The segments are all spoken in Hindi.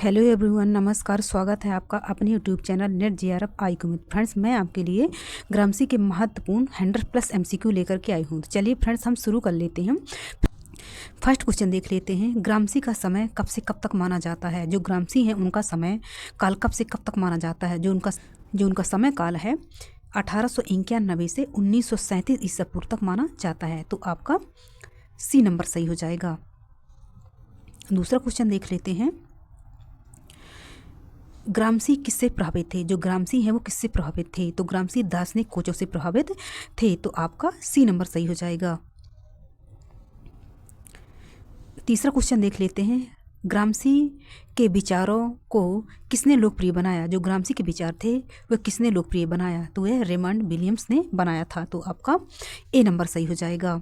हेलो एवरीवन, नमस्कार। स्वागत है आपका अपने यूट्यूब चैनल नेट जीआरएफ आई को। फ्रेंड्स, मैं आपके लिए ग्रामसी के महत्वपूर्ण 100+ एमसीक्यू लेकर के आई हूँ। तो चलिए फ्रेंड्स, हम शुरू कर लेते हैं। फर्स्ट क्वेश्चन देख लेते हैं। ग्रामसी का समय कब से कब तक माना जाता है? जो ग्रामसी हैं उनका समय काल कब से कब तक माना जाता है? जो उनका समय काल है 1891 से 1937 ईसा पूर्व तक माना जाता है। तो आपका सी नंबर सही हो जाएगा। दूसरा क्वेश्चन देख लेते हैं। ग्रामसी किससे प्रभावित थे? जो ग्रामसी हैं वो किससे प्रभावित थे? तो ग्रामसी दार्शनिक कोचों से प्रभावित थे। तो आपका सी नंबर सही हो जाएगा। तीसरा क्वेश्चन देख लेते हैं। ग्रामसी के विचारों को किसने लोकप्रिय बनाया? जो ग्रामसी के विचार थे वह किसने लोकप्रिय बनाया? तो यह रेमंड विलियम्स ने बनाया था। तो आपका ए नंबर सही हो जाएगा।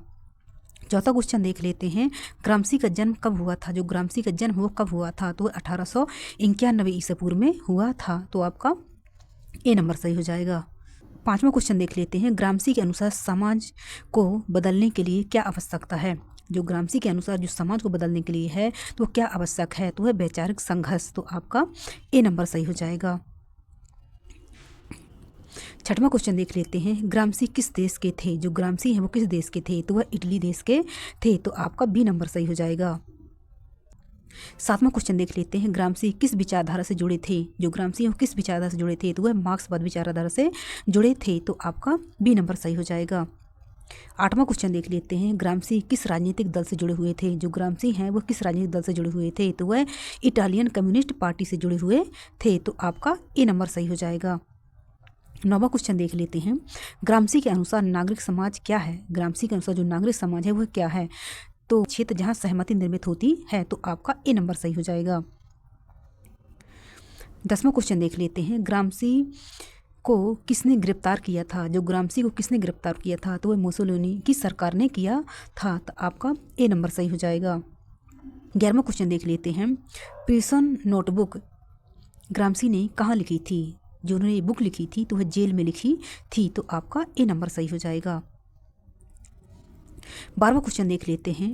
चौथा क्वेश्चन देख लेते हैं। ग्रामसी का जन्म कब हुआ था? जो ग्रामसी का जन्म कब हुआ था? तो 1891 ईसा पूर्व में हुआ था। तो आपका ए नंबर सही हो जाएगा। पांचवा क्वेश्चन देख लेते हैं। ग्रामसी के अनुसार समाज को बदलने के लिए क्या आवश्यकता है? जो ग्रामसी के अनुसार जो समाज को बदलने के लिए है तो क्या आवश्यक है? तो है वैचारिक संघर्ष। तो आपका ए नंबर सही हो जाएगा। छठवां क्वेश्चन देख लेते हैं। ग्रामसी किस देश के थे? जो ग्रामसी हैं वो किस देश के थे? तो वह इटली देश के थे। तो आपका बी नंबर सही हो जाएगा। सातवां क्वेश्चन देख लेते हैं। ग्रामसी किस विचारधारा से जुड़े थे? जो ग्रामसी हैं वो किस विचारधारा से जुड़े थे? तो वह मार्क्सवाद विचारधारा से जुड़े थे। तो आपका बी नंबर सही हो जाएगा। आठवां क्वेश्चन देख लेते हैं। ग्रामसी किस राजनीतिक दल से जुड़े हुए थे? जो ग्रामसी हैं वो किस राजनीतिक दल से जुड़े हुए थे? तो वह इटालियन कम्युनिस्ट पार्टी से जुड़े हुए थे। तो आपका ए नंबर सही हो जाएगा। नौवां क्वेश्चन देख लेते हैं। ग्रामसी के अनुसार नागरिक समाज क्या है? ग्रामसी के अनुसार जो नागरिक समाज है वह क्या है? तो क्षेत्र जहां सहमति निर्मित होती है। तो आपका ए नंबर सही हो जाएगा। 10वां क्वेश्चन देख लेते हैं। ग्रामसी को किसने गिरफ्तार किया था? जो ग्रामसी को किसने गिरफ्तार किया था? तो वह मुसोलिनी की सरकार ने किया था। तो आपका ए नंबर सही हो जाएगा। 11वां क्वेश्चन देख लेते हैं। प्रिजन नोटबुक ग्रामसी ने कहाँ लिखी थी? जो उन्होंने ये बुक लिखी थी तो वह जेल में लिखी थी। तो आपका ए नंबर सही हो जाएगा। 12वां क्वेश्चन देख लेते हैं।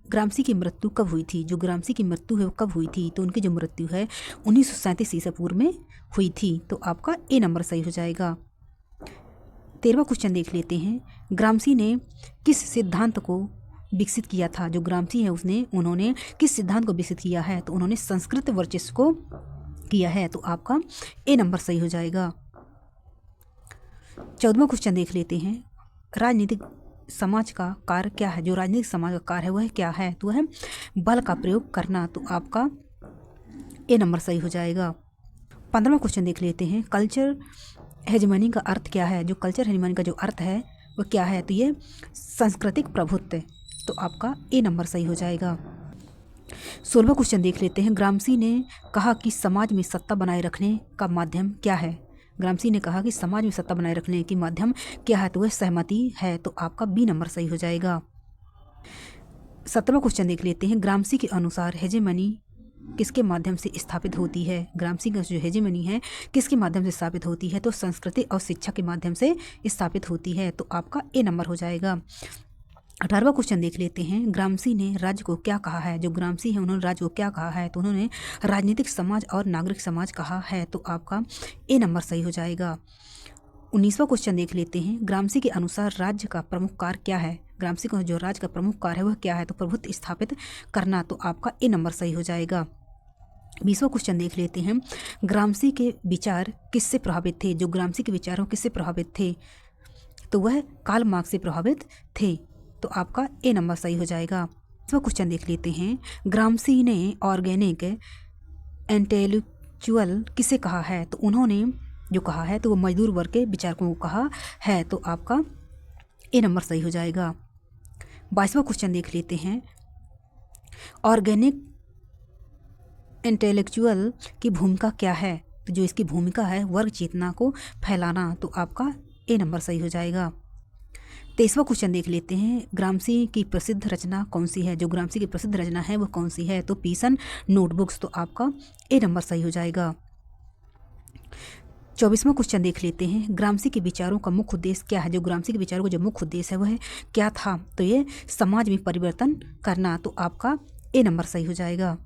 ग्रामसी की मृत्यु कब हुई थी? जो ग्रामसी की मृत्यु है वो कब हुई थी? तो उनकी जो मृत्यु है 1937 ईसा पूर्व में हुई थी। तो आपका ए नंबर सही हो जाएगा। 13वां क्वेश्चन देख लेते हैं। ग्रामसी ने किस सिद्धांत को विकसित किया था? जो ग्रामसी है उन्होंने किस सिद्धांत को विकसित किया है? तो उन्होंने संस्कृत वर्चस्व को किया है। तो आपका ए नंबर सही हो जाएगा। 14वां क्वेश्चन देख लेते हैं। राजनीतिक समाज का कार्य क्या है? जो राजनीतिक समाज का कार्य है वह क्या है? तो वह बल का प्रयोग करना। तो आपका ए नंबर सही हो जाएगा। 15वां क्वेश्चन देख लेते हैं। कल्चर हेजेमनी का अर्थ क्या है? जो कल्चर हेजेमनी का जो अर्थ है वह क्या है? तो ये सांस्कृतिक प्रभुत्व। तो आपका ए नंबर सही हो जाएगा। 16वां क्वेश्चन देख लेते हैं। ग्रामसी ने कहा कि समाज में सत्ता बनाए रखने का माध्यम क्या है? ग्रामसी ने कहा कि समाज में सत्ता बनाए रखने की माध्यम क्या है? तो वह सहमति है। तो आपका बी नंबर सही हो जाएगा। 17वां क्वेश्चन देख लेते हैं। ग्रामसी के अनुसार हेजेमनी किसके माध्यम से स्थापित होती है? ग्रामसी का जो हेजेमनी है किसके माध्यम से स्थापित होती है? तो संस्कृति और शिक्षा के माध्यम से स्थापित होती है। तो आपका ए नंबर हो जाएगा। 18वां क्वेश्चन देख लेते हैं। ग्रामसी ने राज्य को क्या कहा है? जो ग्रामसी है उन्होंने राज्य को क्या कहा है? तो उन्होंने राजनीतिक समाज और नागरिक समाज कहा है। तो आपका ए नंबर सही हो जाएगा। 19वां क्वेश्चन देख लेते हैं। ग्रामसी के अनुसार राज्य का प्रमुख कार्य क्या है? ग्रामसी का जो राज्य का प्रमुख कार्य है वह क्या है? तो प्रभुत्व स्थापित करना। तो आपका ए नंबर सही हो जाएगा। 20वां क्वेश्चन देख लेते हैं। ग्रामसी के विचार किससे प्रभावित थे? जो ग्रामसी के विचारों किससे प्रभावित थे? तो वह कार्ल मार्क्स से प्रभावित थे। तो आपका ए नंबर सही हो जाएगा। तो क्वेश्चन देख लेते हैं। ग्रामसी ने ऑर्गेनिक इंटेलेक्चुअल किसे कहा है? तो उन्होंने जो कहा है तो वो मजदूर वर्ग के विचारकों को कहा है। तो आपका ए नंबर सही हो जाएगा। 22वां क्वेश्चन देख लेते हैं। ऑर्गेनिक इंटेलेक्चुअल की भूमिका क्या है? तो जो इसकी भूमिका है वर्ग चेतना को फैलाना। तो आपका ए नंबर सही हो जाएगा। 23वां क्वेश्चन देख लेते हैं। ग्रामसी की प्रसिद्ध रचना कौन सी है? जो ग्रामसी की प्रसिद्ध रचना है वो कौन सी है? तो प्रिजन नोटबुक्स। तो आपका ए नंबर सही हो जाएगा। 24वां क्वेश्चन देख लेते हैं। ग्रामसी के विचारों का मुख्य उद्देश्य क्या है? जो ग्रामसी के विचारों का जो मुख्य उद्देश्य है वह क्या था? तो ये समाज में परिवर्तन करना। तो आपका ए नंबर सही हो जाएगा।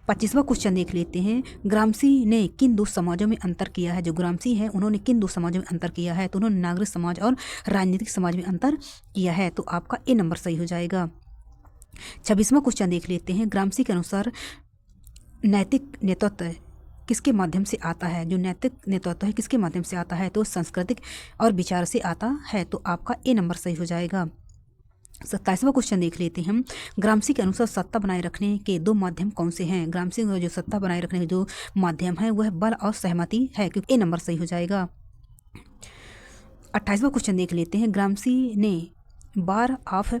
25वां क्वेश्चन देख लेते हैं, ग्रामसी ने किन दो समाजों में अंतर किया है। जो ग्रामसी हैं उन्होंने किन दो समाजों में अंतर किया है, तो उन्होंने नागरिक समाज और राजनीतिक समाज में अंतर किया है, तो आपका ए नंबर सही हो जाएगा। 26वां क्वेश्चन देख लेते हैं, ग्रामसी के अनुसार नैतिक नेतृत्व किसके माध्यम से आता है। जो नैतिक नेतृत्व है किसके माध्यम से आता है, तो सांस्कृतिक और विचार से आता है, तो आपका ए नंबर सही हो जाएगा। 27वां क्वेश्चन देख लेते हैं हम, ग्रामसी के अनुसार सत्ता बनाए रखने के दो माध्यम कौन से हैं। ग्रामसी का जो सत्ता बनाए रखने के जो माध्यम है वह बल और सहमति है, क्योंकि ए नंबर सही हो जाएगा। 28वां क्वेश्चन देख लेते हैं, ग्रामसी ने बार ऑफ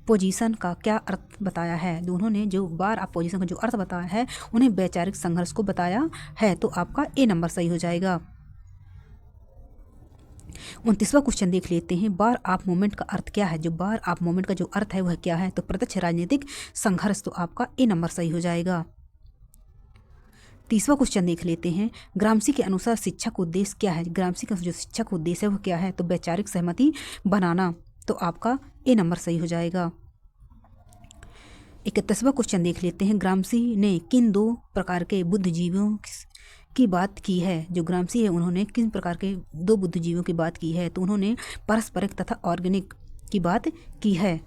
पोजीशन का क्या अर्थ बताया है। उन्होंने जो बार ऑफ पोजीशन का जो अर्थ बताया है उन्हें वैचारिक संघर्ष को बताया है, तो आपका ए नंबर सही हो जाएगा। 29वां क्वेश्चन देख लेते हैं, बार ऑफ मूवमेंट का अर्थ क्या है। जो बार ऑफ मूवमेंट का जो अर्थ है वह क्या है, तो प्रत्यक्ष राजनीतिक संघर्ष, तो आपका ए नंबर सही हो जाएगा। 30वां क्वेश्चन देख लेते हैं, ग्रामसी के अनुसार शिक्षा का उद्देश्य क्या है। ग्रामसी का जो शिक्षा का उद्देश्य है वह क्या है, तो वैचारिक सहमति बनाना, तो आपका ए नंबर सही हो जाएगा। 31वां क्वेश्चन देख लेते हैं, ग्रामसी ने किन दो प्रकार के बुद्धिजीवियों की बात की है। जो ग्रामसी है उन्होंने किन प्रकार के दो बुद्धिजीवियों की बात की है, तो उन्होंने पारस्परिक तथा ऑर्गेनिक की बात की है,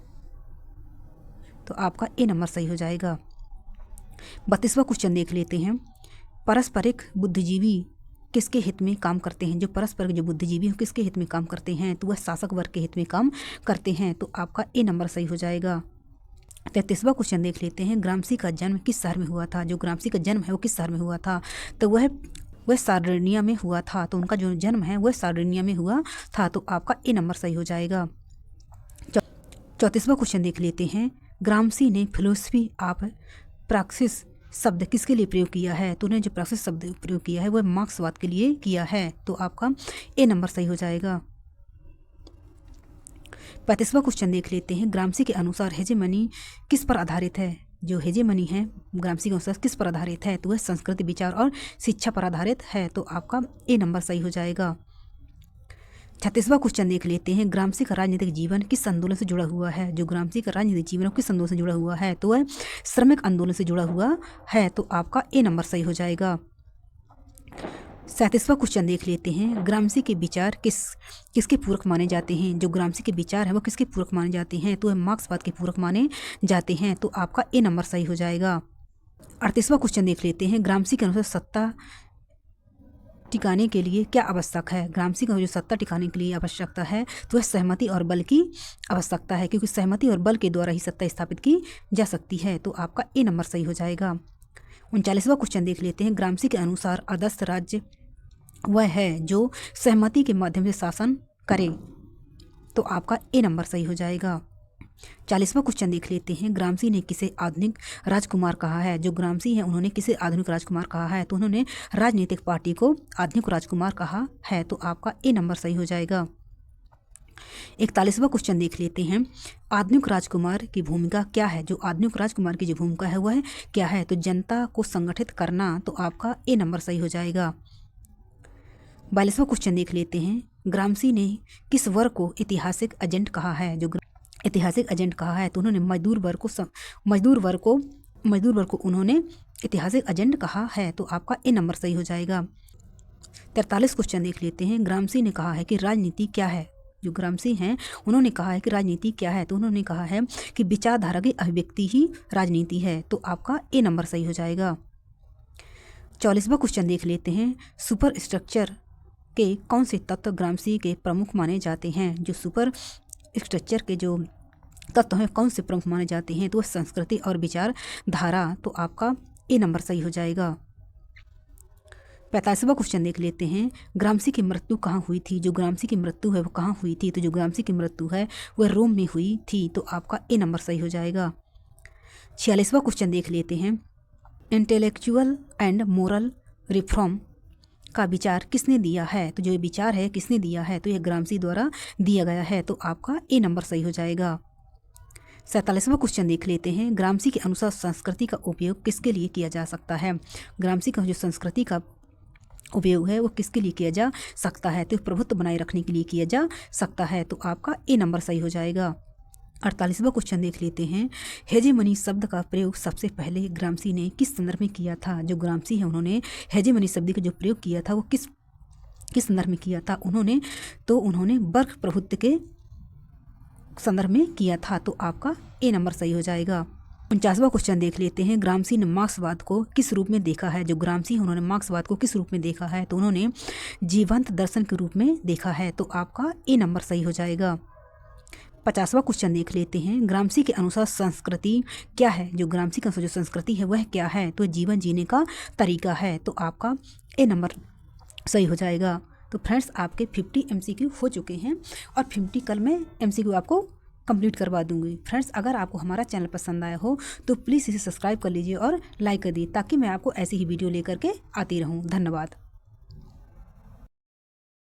तो आपका ए नंबर सही हो जाएगा। 32वां क्वेश्चन देख लेते हैं, पारस्परिक बुद्धिजीवी किसके हित में काम करते हैं। जो परस्परिक जो बुद्धिजीवी हैं किसके हित में काम करते हैं, तो वह शासक वर्ग के हित में काम करते हैं, तो आपका ए नंबर सही हो जाएगा। 33वां क्वेश्चन देख लेते हैं, ग्रामसी का जन्म किस शहर में हुआ था। जो ग्रामसी का जन्म है वो किस शहर में हुआ था, तो वह सार्डिनिया में हुआ था, तो उनका जो जन्म है वह सार्डिनिया में हुआ था, तो आपका ए नंबर सही हो जाएगा। 34वां क्वेश्चन देख लेते हैं, ग्रामसी ने फिलोसफी ऑफ प्रैक्टिस शब्द किसके लिए प्रयोग किया है। तो उन्हें जो प्रैक्टिस शब्द प्रयोग किया है वह मार्क्सवाद के लिए किया है, तो आपका ए नंबर सही हो जाएगा। 35वां क्वेश्चन देख लेते हैं, ग्रामसी के अनुसार हेजेमनी किस पर आधारित है। जो हेजेमनी है ग्रामसी के अनुसार किस पर आधारित है, तो वह संस्कृति, विचार और शिक्षा पर आधारित है, तो आपका ए नंबर सही हो जाएगा। 36वां क्वेश्चन देख लेते हैं, ग्रामसी का राजनीतिक जीवन किस आंदोलन से जुड़ा हुआ है। जो ग्रामसी का राजनीतिक जीवन किस आंदोलन से जुड़ा हुआ है, तो वह श्रमिक आंदोलन से जुड़ा हुआ है, तो आपका ए नंबर सही हो जाएगा। 37वां क्वेश्चन देख लेते हैं, ग्रामसी के विचार किसके पूरक माने जाते हैं। जो ग्रामसी के विचार है वो किसके पूरक माने जाते हैं, तो वह मार्क्सवाद के पूरक माने जाते हैं, तो आपका ए नंबर सही हो जाएगा। 38वां क्वेश्चन देख लेते हैं, ग्रामसी के अनुसार सत्ता टिकाने के लिए क्या आवश्यक है। ग्रामसी का जो सत्ता टिकाने के लिए आवश्यकता है, तो वह सहमति और बल की आवश्यकता है, क्योंकि सहमति और बल के द्वारा ही सत्ता स्थापित की जा सकती है, तो आपका ए नंबर सही हो जाएगा। 39वां क्वेश्चन देख लेते हैं, ग्रामसी के अनुसार आदर्श राज्य वह है जो सहमति के माध्यम से शासन करे, तो आपका ए नंबर सही हो जाएगा। 40वां क्वेश्चन देख लेते हैं, ग्रामसी ने किसे आधुनिक राजकुमार कहा है। जो ग्रामसी है उन्होंने किसे आधुनिक राजकुमार कहा है, तो उन्होंने राजनीतिक पार्टी को आधुनिक राजकुमार कहा है, तो आपका ए नंबर सही हो जाएगा। 41वां क्वेश्चन देख लेते हैं, आधुनिक राजकुमार की भूमिका क्या है। जो आधुनिक राजकुमार की जो भूमिका है वह क्या है, तो जनता को संगठित करना, तो आपका ए नंबर सही हो जाएगा। 42वां क्वेश्चन देख लेते हैं, ग्रामसी ने किस वर्ग को ऐतिहासिक एजेंट कहा है। जो ऐतिहासिक एजेंट कहा है, तो उन्होंने मजदूर वर्ग को उन्होंने ऐतिहासिक एजेंट कहा है, तो आपका ए नंबर सही हो जाएगा। 43 क्वेश्चन देख लेते हैं, ग्रामसी ने कहा है कि राजनीति क्या है। जो ग्रामसी हैं उन्होंने कहा है कि राजनीति क्या है, तो उन्होंने कहा है कि विचारधारा की अभिव्यक्ति ही राजनीति है, तो आपका ए नंबर सही हो जाएगा। 44वां क्वेश्चन देख लेते हैं, सुपर स्ट्रक्चर के कौन से तत्व ग्रामसी के प्रमुख माने जाते हैं। जो सुपर स्ट्रक्चर के जो तत्व हैं कौन से प्रमुख माने जाते हैं, तो वह संस्कृति और विचारधारा, तो आपका ए नंबर सही हो जाएगा। 45वां क्वेश्चन देख लेते हैं, ग्रामसी की मृत्यु कहाँ हुई थी। जो ग्रामसी की मृत्यु है वो कहाँ हुई थी, तो जो ग्रामसी की मृत्यु है वह रोम में हुई थी, तो आपका ए नंबर सही हो जाएगा। 46वां क्वेश्चन देख लेते हैं, इंटेलेक्चुअल एंड मोरल रिफॉर्म का विचार किसने दिया है। तो जो विचार है किसने दिया है, तो यह ग्रामसी द्वारा दिया गया है, तो आपका ए नंबर सही हो जाएगा। 47वां क्वेश्चन देख लेते हैं, ग्रामसी के अनुसार संस्कृति का उपयोग किसके लिए किया जा सकता है। ग्रामसी का जो संस्कृति का उपयोग है वो किसके लिए किया जा सकता है, तो प्रभुत्व बनाए रखने के लिए किया जा सकता है, तो आपका ए नंबर सही हो जाएगा। 48वां क्वेश्चन देख लेते हैं। हेजेमनी शब्द का प्रयोग सबसे पहले ग्रामसी ने किस संदर्भ में किया था? जो ग्रामसी है उन्होंने हेजेमनी शब्द का जो प्रयोग किया था वो किस संदर्भ में किया था? उन्होंने वर्ग प्रभुत्व के संदर्भ में किया था। तो आपका ए नंबर सही हो जाएगा। 49वां क्वेश्चन देख लेते हैं। ग्रामसी ने मार्क्सवाद को किस रूप में देखा है? जो ग्रामसी उन्होंने मार्क्सवाद को किस रूप में देखा है? तो उन्होंने जीवंत दर्शन के रूप में देखा है। तो आपका ए नंबर सही हो जाएगा। 50वां क्वेश्चन देख लेते हैं। ग्रामसी के अनुसार संस्कृति क्या है? जो ग्रामसी के अनुसार जो संस्कृति है वह क्या है? तो जीवन जीने का तरीका है। तो आपका ए नंबर सही हो जाएगा। तो फ्रेंड्स आपके 50 MCQ हो चुके हैं और 50 कल मैं MCQ आपको कंप्लीट करवा दूंगी। फ्रेंड्स अगर आपको हमारा चैनल पसंद आया हो तो प्लीज़ इसे सब्सक्राइब कर लीजिए और लाइक कर दीजिए ताकि मैं आपको ऐसी ही वीडियो लेकर के आती रहूं। धन्यवाद।